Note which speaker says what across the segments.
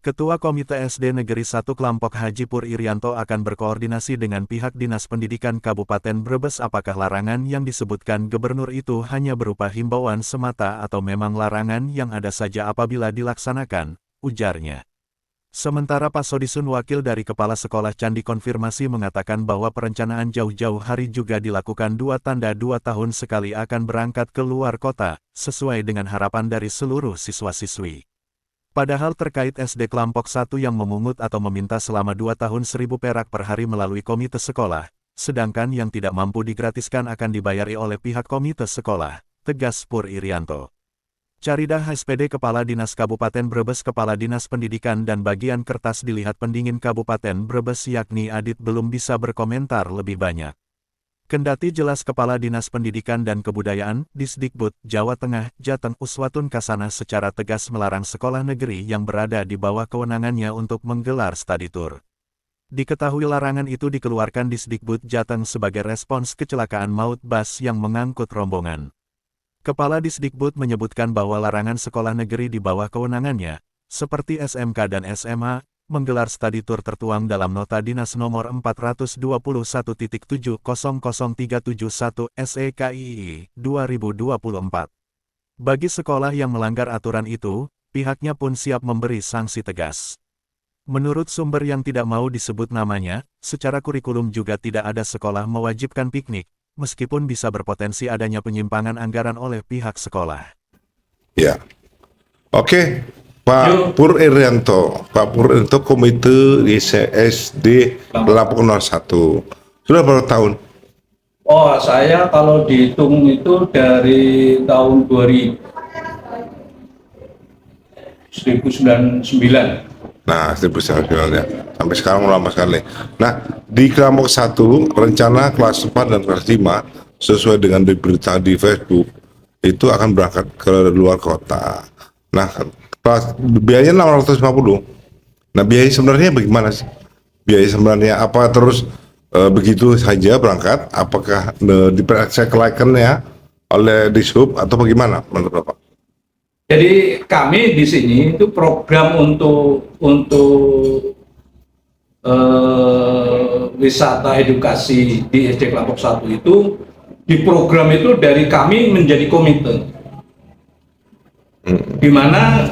Speaker 1: Ketua Komite SD Negeri 1 Klampok Haji Pur Irianto akan berkoordinasi dengan pihak Dinas Pendidikan Kabupaten Brebes apakah larangan yang disebutkan gubernur itu hanya berupa himbauan semata atau memang larangan yang ada saja apabila dilaksanakan, ujarnya. Sementara Pak Sodisun wakil dari Kepala Sekolah Candi Konfirmasi mengatakan bahwa perencanaan jauh-jauh hari juga dilakukan 2 tahun sekali akan berangkat ke luar kota, sesuai dengan harapan dari seluruh siswa-siswi. Padahal terkait SD Klampok 1 yang memungut atau meminta selama 2 tahun 1.000 perak per hari melalui komite sekolah, sedangkan yang tidak mampu digratiskan akan dibayari oleh pihak komite sekolah, tegas Pur Irianto. Caridah SPD Kepala Dinas Kabupaten Brebes Kepala Dinas Pendidikan dan bagian kertas dilihat pendingin Kabupaten Brebes yakni Adit belum bisa berkomentar lebih banyak. Kendati jelas Kepala Dinas Pendidikan dan Kebudayaan, Disdikbud, Jawa Tengah, Jateng Uswatun Kasana secara tegas melarang sekolah negeri yang berada di bawah kewenangannya untuk menggelar study tour. Diketahui larangan itu dikeluarkan Disdikbud Jateng sebagai respons kecelakaan maut bus yang mengangkut rombongan. Kepala Disdikbud menyebutkan bahwa larangan sekolah negeri di bawah kewenangannya, seperti SMK dan SMA, menggelar study tour tertuang dalam Nota Dinas Nomor 421.70037 SEKII 2024. Bagi sekolah yang melanggar aturan itu, pihaknya pun siap memberi sanksi tegas. Menurut sumber yang tidak mau disebut namanya, secara kurikulum juga tidak ada sekolah mewajibkan piknik, meskipun bisa berpotensi adanya penyimpangan anggaran oleh pihak sekolah.
Speaker 2: Ya, oke. Pak Pur Irianto Komite SD Klampok 01. Sudah berapa tahun?
Speaker 3: Oh, saya kalau dihitung itu dari tahun 1999.
Speaker 2: Nah, 1999 ya. Sampai sekarang lama sekali. Nah, di Klampok 1, rencana kelas 4 dan kelas 5, sesuai dengan berita di Facebook, itu akan berangkat ke luar kota. Nah, biayanya 650. Nah, biaya sebenarnya bagaimana sih? Biaya sebenarnya apa terus begitu saja berangkat? Apakah dipercayai oleh Dishub atau bagaimana menurut Bapak?
Speaker 3: Jadi kami di sini itu program untuk wisata edukasi di SD Klampok 1 itu di program itu dari kami menjadi komite. Di mana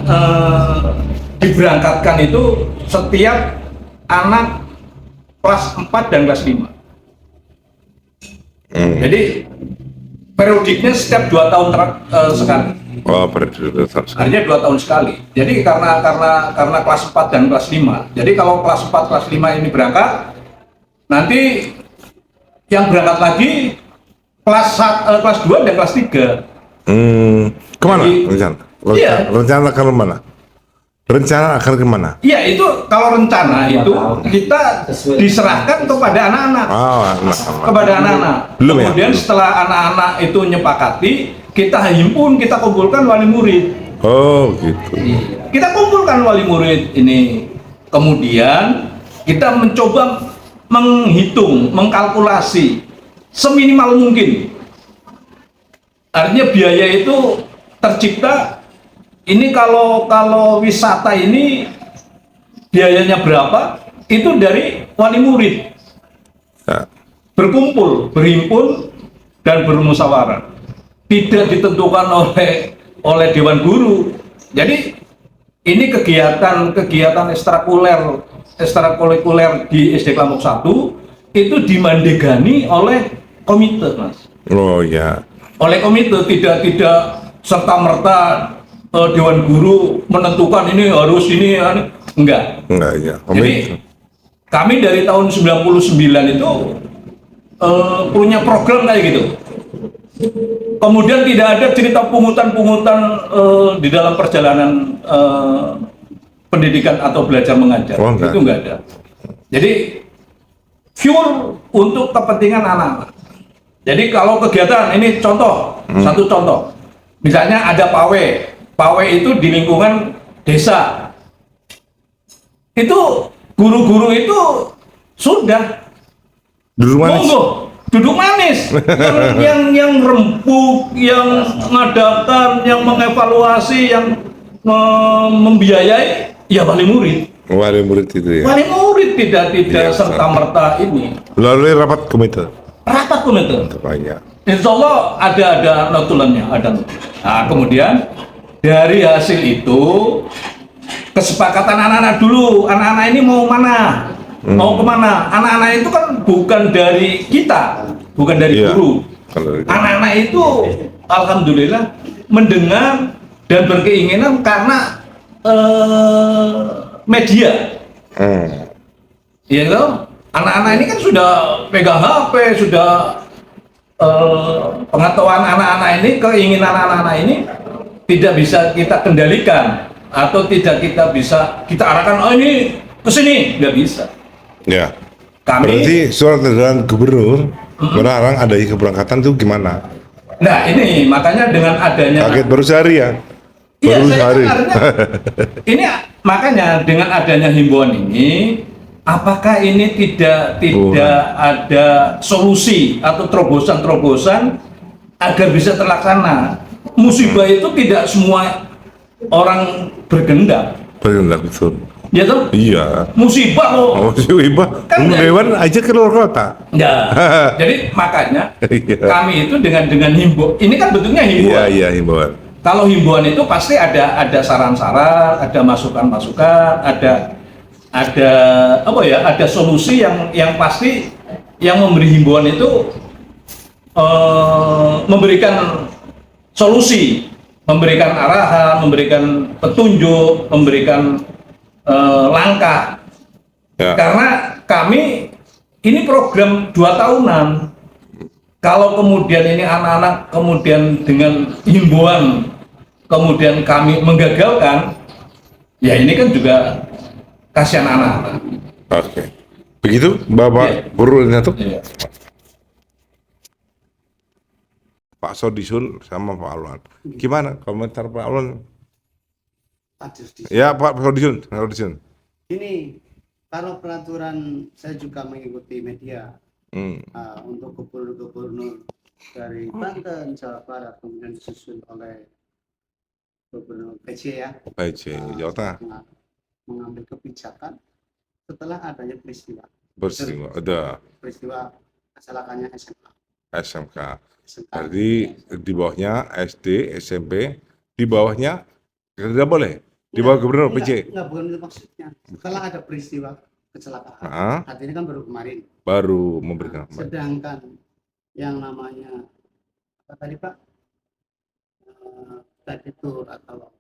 Speaker 3: diberangkatkan itu setiap anak kelas 4 dan kelas 5. Jadi periodiknya setiap 2 tahun sekali.
Speaker 2: Oh, periode sekali.
Speaker 3: Artinya 2 tahun sekali. Jadi karena kelas 4 dan kelas 5. Jadi kalau kelas 4 kelas 5 ini berangkat, nanti yang berangkat lagi kelas 2 dan kelas 3.
Speaker 2: Kemana?
Speaker 3: Iya.
Speaker 2: Rencana akan kemana? Rencana akan kemana?
Speaker 3: Iya, itu kalau rencana itu kita diserahkan kepada anak-anak. Kepada anak-anak.
Speaker 2: Belum ya?
Speaker 3: Kemudian setelah anak-anak itu nyepakati, kita himpun, kita kumpulkan wali murid.
Speaker 2: Oh, gitu.
Speaker 3: Kita kumpulkan wali murid ini. Kemudian kita mencoba menghitung, mengkalkulasi seminimal mungkin. Artinya biaya itu tercipta. Ini kalau wisata ini biayanya berapa? Itu dari wali murid.
Speaker 2: Ya.
Speaker 3: Berkumpul, berhimpun, dan bermusyawarah. Tidak ditentukan oleh Dewan Guru. Jadi ini kegiatan ekstrakurikuler di SD Klampok 1 itu dimandegani oleh komite, Mas.
Speaker 2: Oh ya.
Speaker 3: Oleh komite, tidak serta-merta Dewan Guru menentukan ini harus ini, enggak
Speaker 2: Ya.
Speaker 3: Jadi kami dari tahun 99 itu punya program kayak gitu. Kemudian tidak ada cerita pungutan-pungutan di dalam perjalanan pendidikan atau belajar mengajar. Itu enggak ada. Jadi pure untuk kepentingan anak-anak. Jadi kalau kegiatan ini satu contoh, misalnya ada pawe itu di lingkungan desa, itu guru-guru itu sudah duduk manis, yang rembuk, yang mengadakan, yang mengevaluasi, yang membiayai Ya wali murid.
Speaker 2: Wali murid itu ya.
Speaker 3: Wali murid tidak
Speaker 2: Iya,
Speaker 3: serta-merta ini.
Speaker 2: Lalu rapat komite.
Speaker 3: Rapat komite.
Speaker 2: Banyak.
Speaker 3: Insya Allah ada notulennya, ada. Nah, kemudian dari hasil itu kesepakatan anak-anak dulu, anak-anak ini mau mana, mau kemana? Anak-anak itu kan bukan dari kita, bukan dari
Speaker 2: Iya.
Speaker 3: guru.
Speaker 2: Kalau
Speaker 3: Anak-anak itu alhamdulillah mendengar dan berkeinginan karena media. Ya loh, anak-anak ini kan sudah pegang HP, sudah pengetahuan anak-anak ini, keinginan anak-anak ini tidak bisa kita kendalikan atau tidak kita bisa kita arahkan, oh ini ke sini, nggak bisa.
Speaker 2: ya.
Speaker 3: Kami,
Speaker 2: Berarti surat edaran gubernur melarang adanya keberangkatan itu gimana?
Speaker 3: nah ini makanya dengan adanya
Speaker 2: Kaget baru sehari ya?
Speaker 3: iya,
Speaker 2: Baru
Speaker 3: saya
Speaker 2: sehari.
Speaker 3: kan artinya, ini makanya dengan adanya himbauan ini, apakah ini tidak ada solusi atau terobosan-terobosan agar bisa terlaksana? Musibah itu tidak semua orang bergendak,
Speaker 2: Bergendak betul.
Speaker 3: ya toh?
Speaker 2: Iya.
Speaker 3: Musibah loh.
Speaker 2: Oh, si Iba,
Speaker 3: Kan
Speaker 2: Dewan aja ke luar kota.
Speaker 3: Ya, jadi makanya
Speaker 2: Iya.
Speaker 3: kami itu dengan himbau, ini kan bentuknya
Speaker 2: Iya,
Speaker 3: himbauan.
Speaker 2: iya, himbauan.
Speaker 3: Kalau himbauan itu pasti ada saran-saran, ada masukan-masukan, ada apa ya, ada solusi yang pasti yang memberi himbauan itu memberikan solusi, memberikan arahan, memberikan petunjuk, memberikan langkah.
Speaker 2: Ya.
Speaker 3: Karena kami ini program 2 tahunan. Kalau kemudian ini anak-anak kemudian dengan himbauan kemudian kami menggagalkan, ya ini kan juga kasihan anak-anak.
Speaker 2: Oke. Begitu, Bapak Purwinanto?
Speaker 3: Iya.
Speaker 2: Pak Sodisun sama Pak Alwan. Gimana komentar Pak Alwan? Ya, Pak Sodisun.
Speaker 4: Ini kalau peraturan saya juga mengikuti media
Speaker 2: Hmm.
Speaker 4: untuk gubernur-gubernur dari Banten, Jawa Barat, kemudian disusun oleh Gubernur PC ya,
Speaker 2: PJ Jawa Tengah.
Speaker 4: mengambil kebijakan setelah adanya peristiwa
Speaker 2: Ada
Speaker 4: kecelakaannya SMA.
Speaker 2: SMK. Jadi di bawahnya SD, SMP, di bawahnya tidak boleh. Di bawah gubernur PJ.
Speaker 4: Enggak, bukan itu maksudnya. Setelah ada peristiwa kecelakaan,
Speaker 2: Nah,
Speaker 4: artinya kan baru kemarin.
Speaker 2: baru memberikan.
Speaker 4: Sedangkan yang namanya apa tadi Pak, tadi tour atau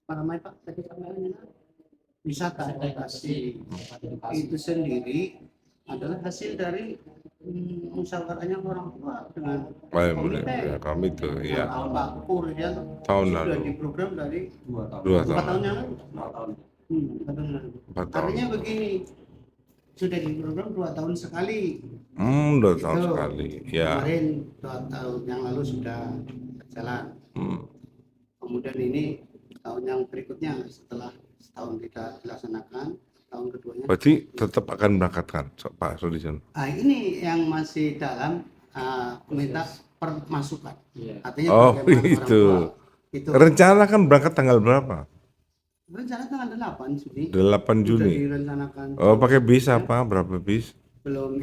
Speaker 4: apa namanya Pak tadi wisata edukasi itu sendiri adalah hasil dari musyawarahnya orang tua dengan
Speaker 2: Boleh, ya, kami itu ya
Speaker 4: Pak Pur ya
Speaker 2: tahun
Speaker 4: sudah
Speaker 2: lalu,
Speaker 4: diprogram dari
Speaker 2: 2
Speaker 4: 4
Speaker 2: tahun,
Speaker 4: tahun yang lalu. 4 tahun yang lalu.
Speaker 2: 4 tahun.
Speaker 4: Artinya begini, sudah diprogram 2 tahun sekali.
Speaker 2: 2 tahun
Speaker 4: Itu
Speaker 2: sekali, ya.
Speaker 4: Kemarin 2 tahun yang lalu sudah berjalan.
Speaker 2: Hmm.
Speaker 4: Kemudian ini tahun yang berikutnya setelah setahun tidak dilaksanakan, tahun keduanya.
Speaker 2: Berarti tetap akan berangkatkan, Pak Sodisun.
Speaker 4: Ini yang masih dalam minta permasukan. Artinya
Speaker 2: Oh,
Speaker 4: bagaimana orang
Speaker 2: itu.
Speaker 4: tua. Itu
Speaker 2: Rencana kan berangkat tanggal berapa?
Speaker 4: rencana tanggal 8 Juni.
Speaker 2: 8
Speaker 4: Sudah
Speaker 2: Juni.
Speaker 4: direncanakan.
Speaker 2: Oh, pakai bis apa? Berapa bis?
Speaker 4: Belum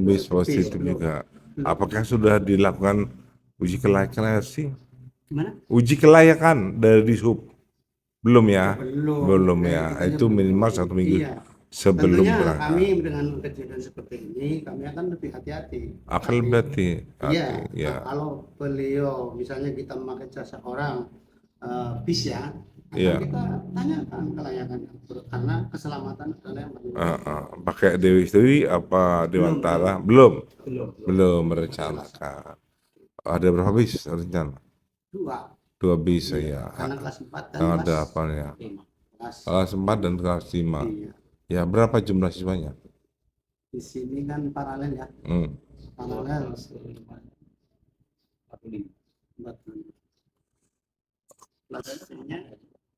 Speaker 2: Bis positif
Speaker 4: belum.
Speaker 2: juga. Apakah sudah dilakukan uji kelayakan sih?
Speaker 4: Gimana?
Speaker 2: Uji kelayakan dari Dishub? Belum ya?
Speaker 4: Belum.
Speaker 2: Ya.
Speaker 4: Nah,
Speaker 2: Itu minimal 1 minggu
Speaker 4: Iya.
Speaker 2: sebelum
Speaker 4: Tentunya
Speaker 2: berangkat.
Speaker 4: kami dengan kejadian seperti ini kami akan lebih hati-hati.
Speaker 2: Akan lebih hati.
Speaker 4: Iya.
Speaker 2: Ya.
Speaker 4: Kalau beliau misalnya kita memakai jasa orang bis ya, akan
Speaker 2: Iya.
Speaker 4: kita tanyakan kelayakannya karena keselamatan adalah yang paling penting.
Speaker 2: Pakai Dewi Istri apa Dewantara? Belum. Belum merencanakan. Ada berapa bis rencana? 2 bis ya.
Speaker 4: Karena kelas 4 dan
Speaker 2: Yang ada
Speaker 4: kelas
Speaker 2: apa ya?
Speaker 4: 5.
Speaker 2: Kelas 4 dan kelas 5.
Speaker 4: Iya.
Speaker 2: Ya, berapa jumlah siswanya?
Speaker 4: Di sini kan paralel ya, paralel 45.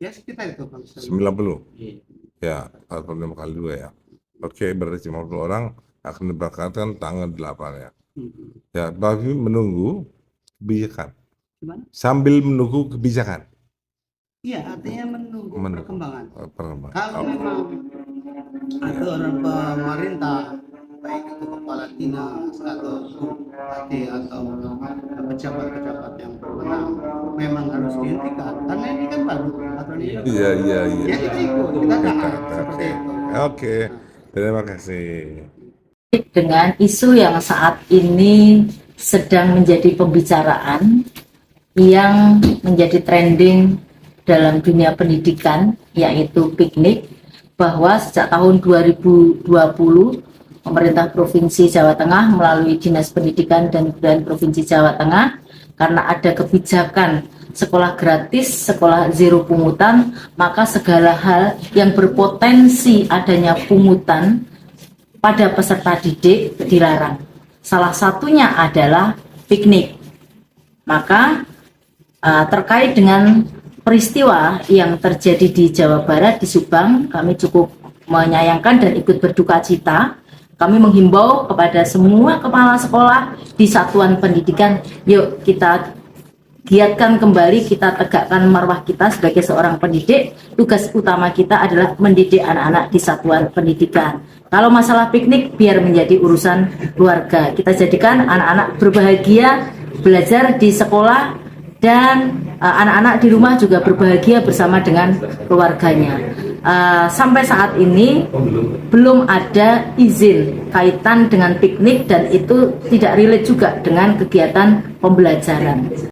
Speaker 4: Ya sekitar itu Bang.
Speaker 2: 90. Ya, 45 kali 2 ya. Oke, berarti 50 orang akan diberangkatkan tanggal 8 ya. Ya, tapi menunggu kebijakan.
Speaker 4: Gimana?
Speaker 2: Sambil menunggu kebijakan.
Speaker 4: Iya, artinya menunggu
Speaker 2: Menunggu.
Speaker 4: perkembangan.
Speaker 2: Perkembangan.
Speaker 4: Kalau memang aturan pemerintah, baik itu kepala dinas atau bupati atau pejabat-pejabat yang berwenang, memang harus dihentikan. Karena ini kan baru aturan ini.
Speaker 2: Iya.
Speaker 4: Ya kita ikut, kita taat
Speaker 2: Oke.
Speaker 4: seperti itu.
Speaker 2: Oke, terima kasih.
Speaker 5: Dengan isu yang saat ini sedang menjadi pembicaraan yang menjadi trending dalam dunia pendidikan, yaitu piknik, bahwa sejak tahun 2020 pemerintah Provinsi Jawa Tengah melalui Dinas Pendidikan dan Kebudayaan Provinsi Jawa Tengah, karena ada kebijakan sekolah gratis, sekolah zero pungutan, maka segala hal yang berpotensi adanya pungutan pada peserta didik dilarang. Salah satunya adalah piknik. Maka terkait dengan peristiwa yang terjadi di Jawa Barat, di Subang, kami cukup menyayangkan dan ikut berduka cita. Kami menghimbau kepada semua kepala sekolah di satuan pendidikan, yuk kita giatkan kembali, kita tegakkan marwah kita sebagai seorang pendidik. Tugas utama kita adalah mendidik anak-anak di satuan pendidikan. Kalau masalah piknik biar menjadi urusan keluarga. Kita jadikan anak-anak berbahagia belajar di sekolah, dan anak-anak di rumah juga berbahagia bersama dengan keluarganya. Sampai saat ini belum ada izin kaitan dengan piknik, dan itu tidak relate juga dengan kegiatan pembelajaran.